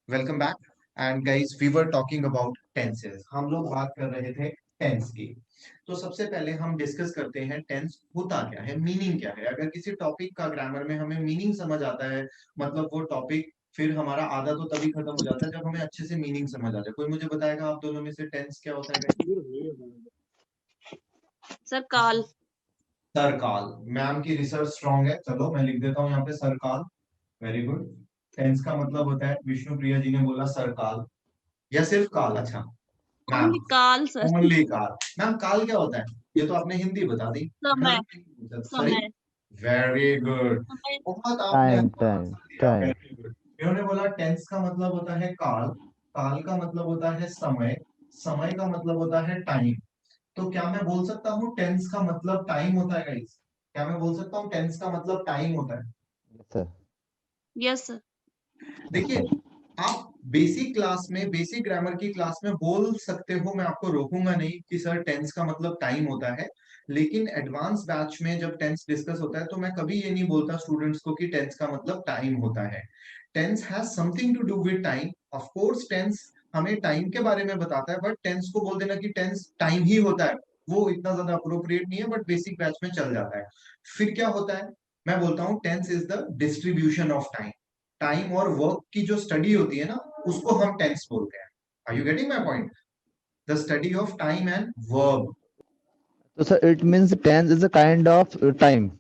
Welcome back. And guys we were talking about tenses. हम लोग बात कर रहे थे टेंस की। तो सबसे पहले हम डिस्कस करते हैं टेंस होता क्या है, मीनिंग क्या है। अगर किसी टॉपिक का ग्रामर में हमें मीनिंग समझ आता है, मतलब वो टॉपिक फिर हमारा आधा तो तभी खत्म हो जाता है जब हमें अच्छे से मीनिंग समझ आ जाए। कोई मुझे बताएगा आप दोनों में से टेंस क्या होता है guys? सर काल। सरकाल। मैम की रिसर्च स्ट्रांग है, चलो मैं लिख देता हूँ यहाँ पे सरकाल। Very good. टेंस का मतलब होता है, विष्णु प्रिया जी ने बोला सरकाल या सिर्फ काल। अच्छा मैम, ओनली काल सर। ओनली काल। मैम काल क्या होता है? ये तो आपने हिंदी बता दी। समय। सॉरी। समय। Very good. समय। बहुत आपने टाइम अच्छा टाइम आंसर दिया, टाइम। Very good. इन्होंने बोला टेंस का मतलब होता है काल। काल का मतलब होता है समय। समय का मतलब होता है टाइम। तो क्या मैं बोल सकता हूँ टेंस का मतलब टाइम होता है गाइस? क्या मैं बोल सकता हूँ टेंस का मतलब टाइम होता है? Sir yes sir. देखिए, सर। आप बेसिक क्लास में, बेसिक ग्रामर की क्लास में बोल सकते हो, मैं आपको रोकूंगा नहीं कि सर टेंस का मतलब टाइम होता है। लेकिन एडवांस बैच में जब टेंस डिस्कस होता है तो मैं कभी ये नहीं बोलता स्टूडेंट्स को कि टेंस का मतलब टाइम होता है। Tense has something to do with time. Of course tense हमें टाइम के बारे में बताता है, बट टेंस को बोल देना कि टेंस टाइम ही होता है वो इतना ज्यादा अप्रोप्रिएट नहीं है, बट बेसिक बैच में चल जाता है। फिर क्या होता है? मैं बोलता हूँ tense is the distribution of time. Time और वर्क की जो स्टडी होती है ना, उसको हम टेंस बोलते हैं। Are you getting my point? The study of time and verb. तो sir it means tense is a kind of time.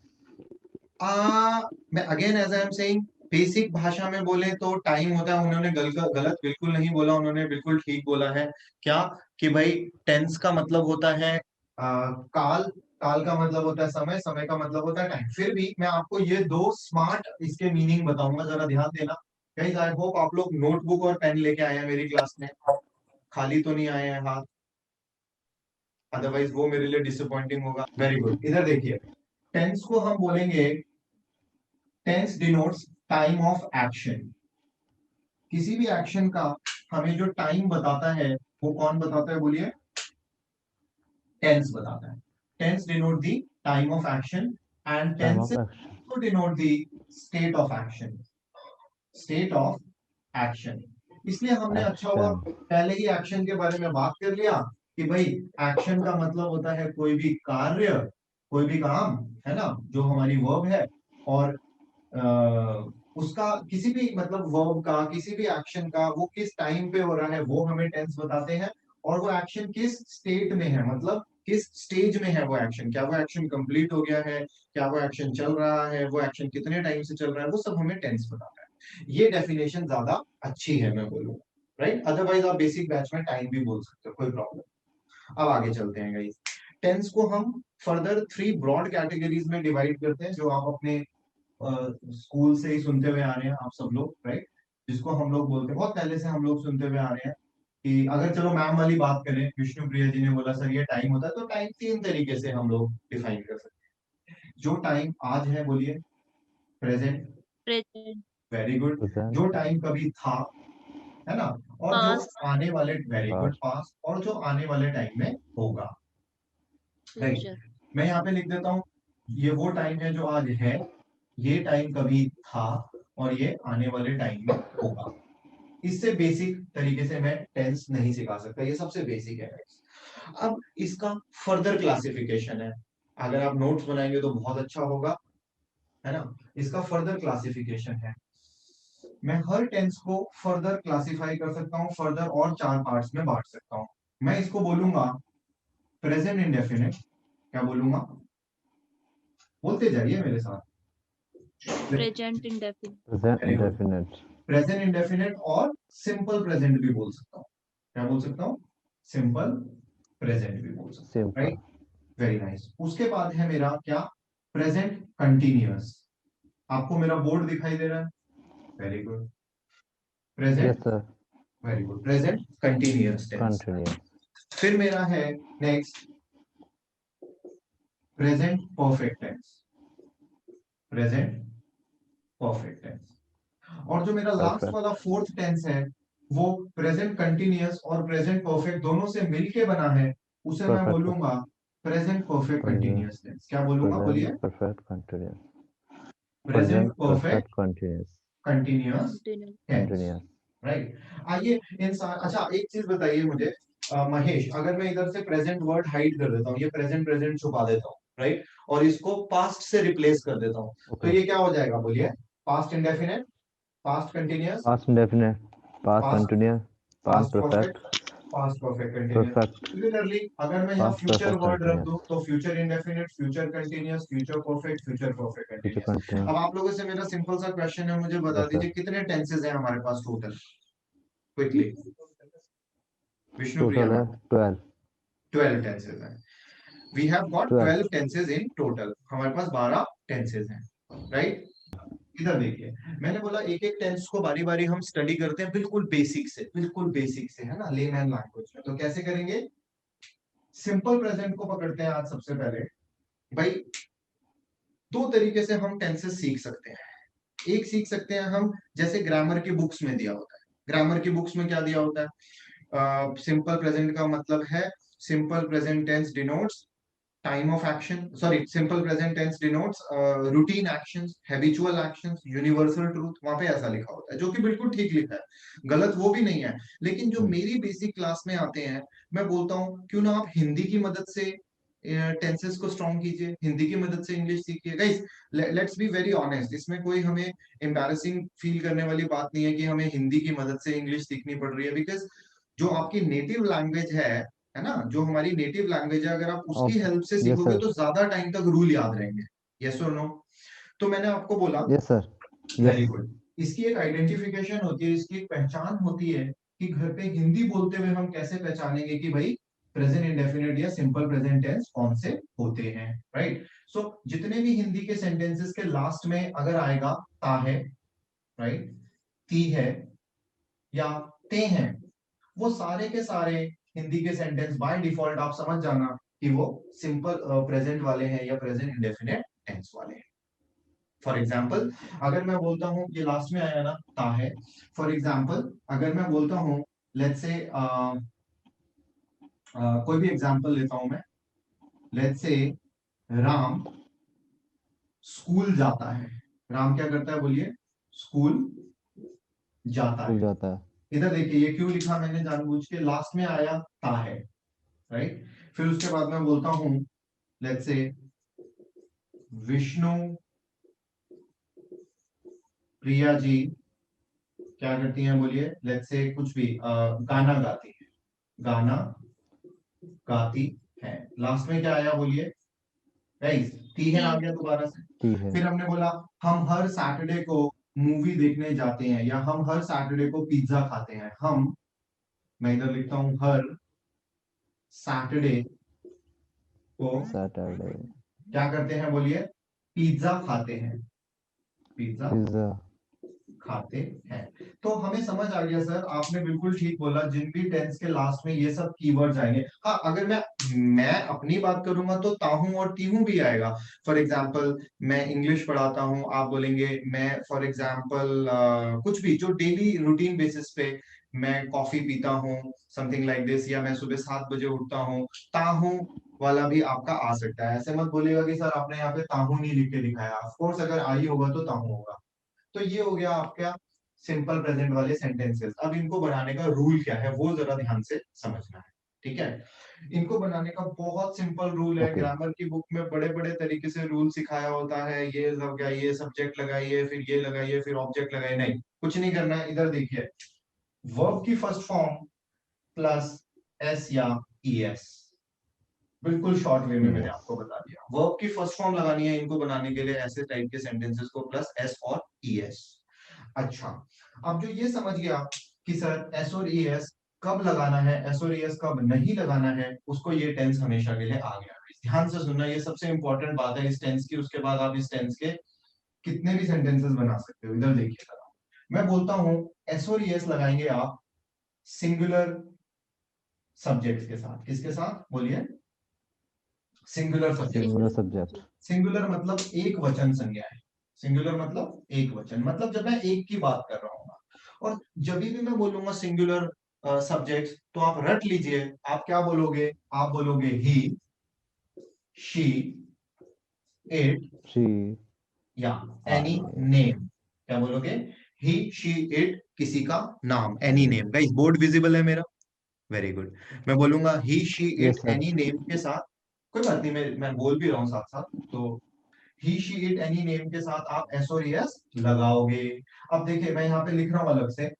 मैं again as I am saying, basic भाषा में बोले तो टाइम होता है। उन्होंने गलत बिल्कुल नहीं बोला, उन्होंने बिल्कुल ठीक बोला है। क्या? कि भाई टेंस का मतलब होता है काल। काल का मतलब होता है समय, समय का मतलब होता है टाइम। फिर भी मैं आपको ये दो स्मार्ट इसके मीनिंग बताऊंगा, जरा ध्यान देना। गाइस आई होप आप लोग नोटबुक और पेन लेके आए हैं मेरी क्लास में, खाली तो नहीं आए हैं हाथ, अदरवाइज वो मेरे लिए डिसअपॉइंटिंग होगा। वेरी गुड, इधर देखिए। टेंस को हम बोलेंगे, tense denotes time of action. किसी भी एक्शन का हमें जो टाइम बताता है वो कौन बताता है बोलिए? टेंस बताता है। Tense denote the time of action and time tense of action. to denote the state of action, state of action। इसलिए हमने अच्छा हुआ एक्शन। पहले ही एक्शन के बारे में बात कर लिया कि भाई एक्शन का मतलब होता है कोई भी कार्य, कोई भी काम, है ना, जो हमारी वर्ब है। और उसका किसी भी मतलब वर्ब का, किसी भी एक्शन का वो किस टाइम पे हो रहा है वो हमें टेंस बताते हैं। और वो एक्शन किस स्टेट में है, मतलब किस स्टेज में है वो एक्शन। क्या वो एक्शन कंप्लीट हो गया है, क्या वो एक्शन चल रहा है, वो एक्शन कितने टाइम से चल रहा है, वो सब हमें टेंस बताता है। ये डेफिनेशन ज्यादा अच्छी है मैं बोलूंगा, राइट। अदरवाइज आप बेसिक बैच में टाइम भी बोल सकते हो, कोई प्रॉब्लम। अब आगे चलते हैं गाइस। टेंस को हम फर्दर थ्री ब्रॉड कैटेगरीज में डिवाइड करते हैं, जो आप अपने स्कूल से ही सुनते हुए आ रहे हैं आप सब लोग, राइट। जिसको हम लोग बोलते हैं, बहुत पहले से हम लोग सुनते हुए आ रहे हैं कि अगर चलो मैम वाली बात करें, विष्णु प्रिया जी ने बोला सर ये टाइम होता है, तो टाइम तीन तरीके से हम लोग डिफाइन कर सकते हैं। जो टाइम आज है बोलिए? प्रेजेंट। प्रेजेंट। Very good. जो प्रेजेंट। टाइम कभी था, है ना, और जो पास्ट। आने वाले, वेरी गुड, पास्ट। पास्ट, और जो आने वाले टाइम में होगा, राइट। फ्यूचर। मैं यहाँ पे लिख देता हूँ, ये वो टाइम है जो आज है, ये टाइम कभी था, और ये आने वाले टाइम में होगा। इससे बेसिक तरीके से मैं टेंस नहीं सिखा सकता, ये सबसे बेसिक है। अब इसका फर्दर क्लासिफिकेशन है, अगर आप नोट्स बनाएंगे तो बहुत अच्छा होगा, है ना। इसका फर्दर क्लासिफिकेशन है। मैं हर टेंस को फर्दर क्लासिफाई कर सकता हूँ, फर्दर और चार पार्ट्स में बांट सकता हूँ। मैं इसको बोलूंगा प्रेजेंट इंडेफिनिट। क्या बोलूंगा? बोलते जाइए मेरे साथ। Present indefinite. Present very good. Indefinite. Present indefinite और सिंपल प्रेजेंट भी बोल सकता हूँ। क्या बोल सकता हूँ? सिंपल प्रेजेंट भी बोल सकता हूँ, सिंपल। राइट। Very nice. उसके बाद है मेरा क्या? Present continuous. आपको मेरा बोर्ड दिखाई दे रहा है? Very good. Yes present, sir. Very good, present continuous tense. Continuous. फिर मेरा है next present perfect tense. Present perfect tense. और जो मेरा लास्ट परफेक्ट। वाला फोर्थ टेंस है, वो प्रेजेंट कंटिन्यूअस और प्रेजेंट परफेक्ट दोनों से मिलके बना है। उसे मैं परफेक्ट। बोलूंगा present perfect present. Continuous tense. क्या बोलूंगा प्रेजेंट बोलिए? Perfect continuous. Present present perfect perfect continuous. Continuous continue. Tense. Continuous. Right. आइए इंसान, अच्छा एक चीज बताइए मुझे महेश, अगर मैं इधर से प्रेजेंट वर्ड हाइड कर देता हूँ, ये प्रेजेंट प्रेजेंट छुपा देता हूँ, राइट, और इसको पास्ट से रिप्लेस कर देता हूँ, तो Okay. ये क्या हो जाएगा बोलिए? Past indefinite, past continuous, Past indefinite, past past, continuous, past past perfect, perfect, past perfect continuous. perfect, similarly अगर मैं यहाँ past फ्यूचर perfect वर्ड रख continuous, दूं तो future indefinite, future continuous, future perfect, future perfect future continuous. continuous. अब आप लोगों से मेरा सिंपल सा क्वेश्चन है, मुझे बता Yes, sir. दीजिए कितने टेंसेस हैं हमारे पास total, quickly, Vishnu Priya Total है मैम? 12. 12 टेंसेस हैं। We have got 12. 12 tenses in total, हमारे पास 12 टेंसेस हैं, राइट। इधर देखिए, मैंने बोला एक एक टेंस को बारी बारी हम स्टडी करते हैं, बिल्कुल बेसिक से, बिल्कुल बेसिक से, है ना, लेमैन लैंग्वेज में। तो कैसे करेंगे? सिंपल प्रेजेंट को पकड़ते हैं आज सबसे पहले। भाई दो तरीके से हम टेंसेस सीख सकते हैं। एक सीख सकते हैं हम, जैसे ग्रामर की बुक्स में दिया होता है। ग्रामर की बुक्स में क्या दिया होता है? सिंपल प्रेजेंट का मतलब है, simple present tense denotes time of action, sorry, simple present tense denotes routine actions, habitual actions, universal truth, वहां पे ऐसा लिखा होता है, जो कि बिल्कुल ठीक लिखा है, गलत वो भी नहीं है। लेकिन जो मेरी बेसिक क्लास में आते हैं, मैं बोलता हूँ क्यों ना आप हिंदी की मदद से टेंसेस को स्ट्रॉन्ग कीजिए, हिंदी की मदद से इंग्लिश सीखिए। Guys let's be very honest, इसमें कोई हमें एम्बैरेसिंग फील करने वाली बात नहीं है कि हमें हिंदी की मदद से इंग्लिश सीखनी पड़ रही है, बिकॉज जो आपकी नेटिव लैंग्वेज है ना, जो हमारी नेटिव लैंग्वेज है, अगर आप उसकी Okay. हेल्प से Yes, सीखोगे sir. तो ज्यादा टाइम तक रूल याद रहेंगे। यस और नो? तो मैंने आपको बोला, Yes, sir. Very Yes. Good, इसकी एक आइडेंटिफिकेशन होती है, इसकी एक पहचान होती है कि घर पे हिंदी बोलते हुए हम कैसे पहचानेंगे कि भाई प्रेजेंट इंडेफिनिट या सिंपल प्रेजेंट टेंस कौन से होते हैं, राइट। सो जितने भी हिंदी के सेंटेंसेस के लास्ट में अगर आएगा ता है, राइट, ती है या ते हैं, वो सारे के सारे हिंदी के सेंटेंस बाय डिफॉल्ट आप समझ जाना कि वो सिंपल प्रेजेंट वाले हैं या प्रेजेंट इंडेफिनिट टेंस वाले हैं। फॉर एग्जाम्पल अगर मैं बोलता हूं, ये लास्ट में आया ना ता है, फॉर एग्जाम्पल अगर मैं बोलता हूं, लेट्स से कोई भी एग्जाम्पल लेता हूं मैं, लेट्स से राम स्कूल जाता है। राम क्या करता है बोलिए? स्कूल जाता खुल है। जाता है. इधर देखिए ये क्यों लिखा मैंने जानबूझ के, लास्ट में आया ता है, राइट। फिर उसके बाद मैं बोलता हूं, लेट्स से विष्णु प्रिया जी क्या करती हैं बोलिए? लेट्स से कुछ भी गाना गाती है, गाना गाती है। लास्ट में क्या आया बोलिए? गाइस टी है आ टी। गया दोबारा से। टी है. फिर हमने बोला हम हर सैटरडे को मूवी देखने जाते हैं, या हम हर सैटरडे को पिज्जा खाते हैं। हम, मैं इधर लिखता हूं हर सैटरडे को Saturday. क्या करते हैं बोलिए? पिज्जा खाते हैं, पिज्जा Pizza. खाते हैं। तो हमें समझ आ गया सर, आपने बिल्कुल ठीक बोला, जिन भी टेंस के लास्ट में ये सब कीवर्ड्स आएंगे। हाँ अगर मैं अपनी बात करूंगा तो ताहू और तीहू भी आएगा। फॉर एग्जाम्पल मैं इंग्लिश पढ़ाता हूँ, आप बोलेंगे मैं फॉर एग्जाम्पल कुछ भी जो डेली रूटीन बेसिस पे मैं कॉफी पीता हूँ, समथिंग लाइक दिस, या मैं सुबह 7 बजे उठता हूँ, ताहू वाला भी आपका आ सकता है। ऐसे मत बोलिएगा कि सर आपने यहाँ पे ताहू नहीं लिख के दिखाया, ऑफ कोर्स अगर आई होगा तो ताहू होगा। तो ये हो गया आपका सिंपल प्रेजेंट वाले सेंटेंसेस। अब इनको बनाने का रूल क्या है वो जरा ध्यान से समझना है, ठीक है। इनको बनाने का बहुत सिंपल रूल है, Okay. ग्रामर की बुक में बड़े बड़े तरीके से रूल सिखाया होता है, ये लगाइए, सब्जेक्ट लगाइए, फिर ये लगाइए, फिर ऑब्जेक्ट लगाइए, नहीं कुछ नहीं करना है। इधर देखिए, वर्ब की फर्स्ट फॉर्म प्लस एस या ई एस, बिल्कुल शॉर्ट वे में मैंने Yes. आपको बता दिया। वर्ब की फर्स्ट फॉर्म लगानी है इनको बनाने के लिए, ऐसे टाइप के सेंटेंसेस को, प्लस एस और ई एस। अच्छा, अब जो ये समझ गया कि सर एस और ई एस कब लगाना है, एस और ई एस कब नहीं लगाना है, उसको ये टेंस हमेशा के लिए आ गया। ध्यान से सुनना, ये सबसे इंपॉर्टेंट बात है इस टेंस की। उसके बाद आप इस टेंस के कितने भी सेंटेंसेस बना सकते हो। इधर देखिए जरा, मैं बोलता हूं एस और ई एस लगाएंगे आप सिंगुलर सब्जेक्ट्स के साथ। किसके साथ बोलिए? Singular subject. Singular singular subject. Subject. Singular मतलब एक वचन संज्ञा है। सिंगुलर मतलब एक वचन, मतलब जब मैं एक की बात कर रहा हूँ। और जब भी मैं बोलूंगा सिंगुलर सब्जेक्ट, तो आप रट लीजिए, आप क्या बोलोगे? आप बोलोगे ही, शी, इट, She. या एनी I. नेम। क्या बोलोगे? ही शी इट किसी का नाम, any name. Guys board visible है मेरा? Very good. मैं बोलूंगा he she Yes, it sir. Any name के साथ, कोई बात नहीं, मैं बोल भी रहा हूँ साथ साथ, तो ही शी इट एनी नेम के साथ आप एस और एस लगाओगे। अब देखिए मैं यहाँ पे लिख रहा हूँ अलग से,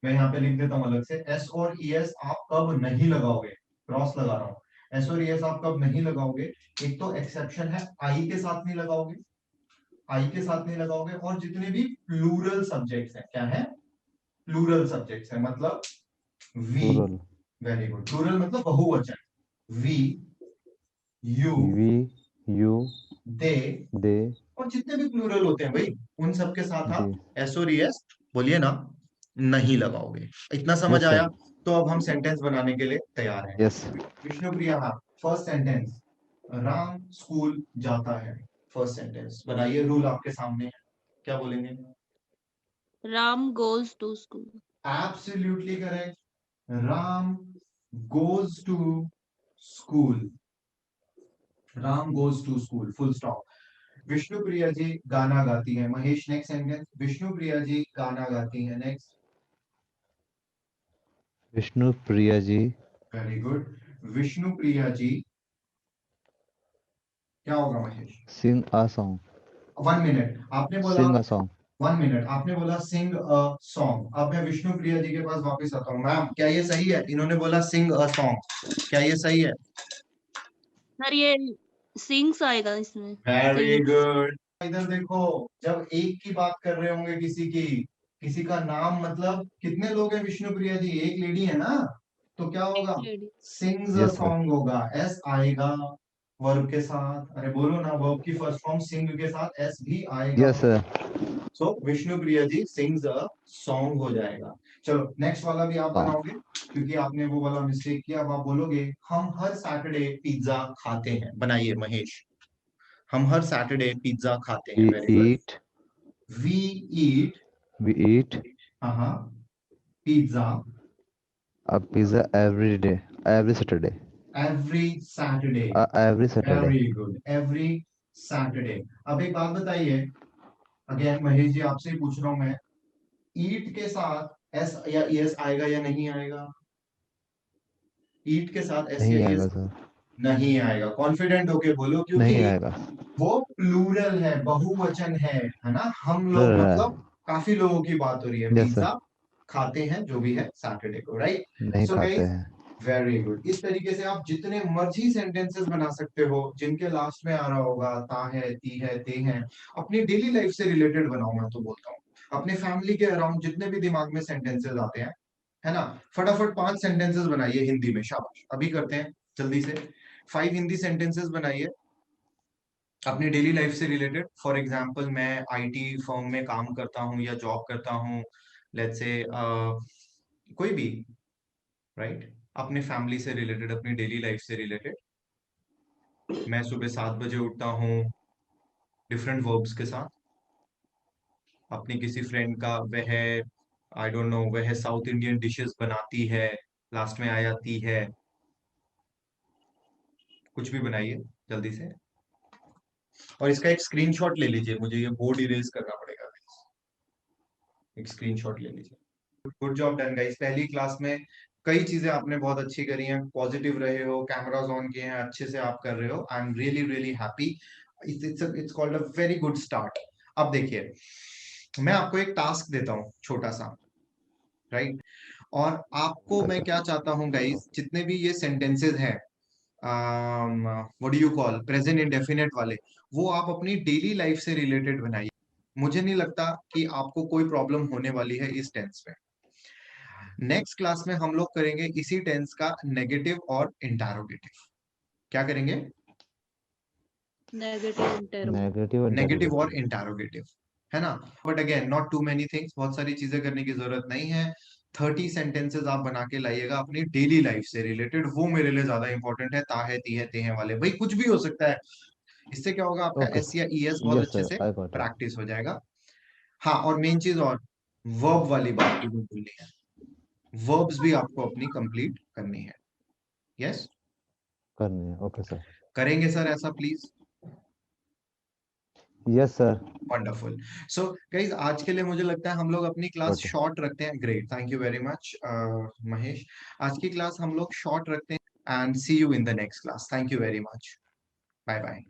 मैं यहाँ पे लिख देता हूँ अलग से, एस और ईएस आप कब नहीं लगाओगे, क्रॉस लगा रहा हूँ, एस और ईएस आप कब नहीं लगाओगे। एक तो एक्सेप्शन है, आई के साथ नहीं लगाओगे, आई के साथ नहीं लगाओगे, और जितने भी प्लूरल सब्जेक्ट्स हैं, क्या है, प्लूरल सब्जेक्ट्स है, मतलब we, Plural. Very good, plural मतलब बहुवचन, we, you, We, you, they, they, और जितने भी प्लूरल होते हैं भाई, उन सबके साथ आप they. एस और एस बोलिए ना, नहीं लगाओगे। इतना समझ Yes, sir. आया? तो अब हम सेंटेंस बनाने के लिए तैयार हैं। Yes. विष्णुप्रिया, हाँ, फर्स्ट सेंटेंस, राम स्कूल जाता है, फर्स्ट सेंटेंस बनाइए, रूल आपके सामने है, क्या बोलेंगे? Ram goes to school. Absolutely correct, Ram goes to school, Ram goes to school, full stop. Vishnupriya ji गाना गाती है, महेश नेक्स्ट सेंटेंस, विष्णुप्रिया जी गाना गाती है, next. Vishnu Priya ji very good, Vishnupriya ji, क्या होगा Mahesh? sing a song. 1 minute आपने बोला, Sing a song. 1 मिनट आपने बोला सिंग अ सॉन्ग। अब मैं विष्णुप्रिया जी के पास वापस आता हूँ। मैम क्या ये सही है? इन्होंने बोला सिंग अ सॉन्ग, क्या ये सही है? सर ये सिंग्स आएगा इसमें, वेरी सिंग्स। गुड। इधर देखो, जब एक की बात कर रहे होंगे किसी की, किसी का नाम, मतलब कितने लोग हैं विष्णुप्रिया जी, एक लेडी है ना, तो क्या एक होगा, lady. Sings a Yes, sir. Song होगा, एस आएगा वर्ब के साथ, अरे बोलो ना, वर्ब की फर्स्ट फॉर्म सिंग के साथ एस भी आएगा। Yes, sir. So Vishnupriya ji sings a song हो जाएगा। चलो नेक्स्ट वाला भी आप Song. बनाओगे, क्योंकि आपने वो वाला मिस्टेक किया। अब आप बोलोगे हम हर सैटरडे पिज्जा खाते हैं, बनाइए महेश, हम हर सैटरडे पिज्जा खाते हैं, We very good, eat. We eat, We eat हाँ, pizza a pizza every day. Every Saturday. Every Saturday, Every Saturday. Very good, every Saturday. अब एक बात बताइए, अगेन महेश जी आपसे ही पूछ रहा हूं मैं, ईट के साथ एस या एस आएगा या नहीं आएगा? ईट के साथ एस या नहीं एस आएगा सर, नहीं आएगा, कॉन्फिडेंट होके बोलो, क्योंकि नहीं आएगा वो प्लूरल है, बहुवचन है ना, हम लोग सर। मतलब काफी लोगों की बात हो रही है, यस सर, पिज्जा खाते हैं जो भी है सैटरडे को, राइट? नहीं सो खाते गाइस हैं। Very good. इस तरीके से आप जितने मर्जी सेंटेंसेस बना सकते हो, जिनके लास्ट में आ रहा होगा ता है, ती है, ते हैं, अपनी डेली लाइफ से रिलेटेड बनाओ, मैं तो बोलता हूँ अपने फैमिली के अराउंड जितने भी दिमाग में सेंटेंसेस आते हैं, है ना, फटाफट 5 सेंटेंसेस बनाइए हिंदी में, शाबाश, अभी करते हैं जल्दी से। 5 हिंदी सेंटेंसेस बनाइए अपनी डेली लाइफ से रिलेटेड। फॉर एग्जाम्पल मैं आईटी फर्म में काम करता हूँ या जॉब करता हूँ, लेट्स से कोई भी, राइट, अपने फैमिली से रिलेटेड, अपनी डेली लाइफ से रिलेटेड। मैं सुबह 7 बजे उठता हूँ, डिफरेंट वर्ब्स के साथ, अपनी किसी फ्रेंड का, वह आई डोंट नो, वह साउथ इंडियन डिशेस बनाती है, लास्ट में आ जाती है, कुछ भी बनाइए जल्दी से, और इसका एक स्क्रीनशॉट ले लीजिए, मुझे ये बोर्ड इरेज करना पड़ेगा, एक स्क्रीनशॉट ले लीजिए। गुड जॉब डन गाइस, पहली क्लास में कई चीजें आपने बहुत अच्छी करी हैं, पॉजिटिव रहे हो, कैमरास ऑन किए हैं, अच्छे से आप कर रहे हो, I am really really happy, it's called a very good start. अब देखिए मैं आपको एक टास्क देता हूँ छोटा सा, राइट, और आपको ओके मैं सर। क्या चाहता हूँ गाइस, जितने भी ये सेंटेंसेस हैं, what do you call, present indefinite वाले, वो आप अपनी डेली लाइफ से रिलेटेड बनाइए। मुझे नहीं लगता कि आपको कोई प्रॉब्लम होने वाली है इस टेंस में। नेक्स्ट क्लास में हम लोग करेंगे इसी टेंस का नेगेटिव और इंटरोगेटिव। क्या करेंगे? Negative interrogative. नेगेटिव नेगेटिव और इंटरोगेटिव। इंटरोगेटिव, है ना। But again not too many things, बहुत सारी चीजें करने की जरूरत नहीं है। 30 सेंटेंसेस आप बना के लाइएगा अपनी डेली लाइफ से रिलेटेड, वो मेरे लिए ज्यादा इंपॉर्टेंट है, ता है, ती है, ते हैं वाले, भाई कुछ भी हो सकता है। इससे क्या होगा, आपका ओके एस सर। या ईएस बहुत यस अच्छे सर, से आई गॉट इट। प्रैक्टिस हो जाएगा। हाँ, और मेन चीज, और वर्ब वाली बात भी भूलनी है, वर्ब्स भी आपको अपनी कंप्लीट करनी है। यस, करनी है, ओके सर। करेंगे सर ऐसा please? Yes sir. Wonderful. So guys, आज के लिए मुझे लगता है हम लोग अपनी क्लास Okay. शॉर्ट रखते हैं। Great, thank you very much Mahesh. आज की क्लास हम लोग शॉर्ट रखते हैं and see you in the next class. Thank you very much. Bye bye.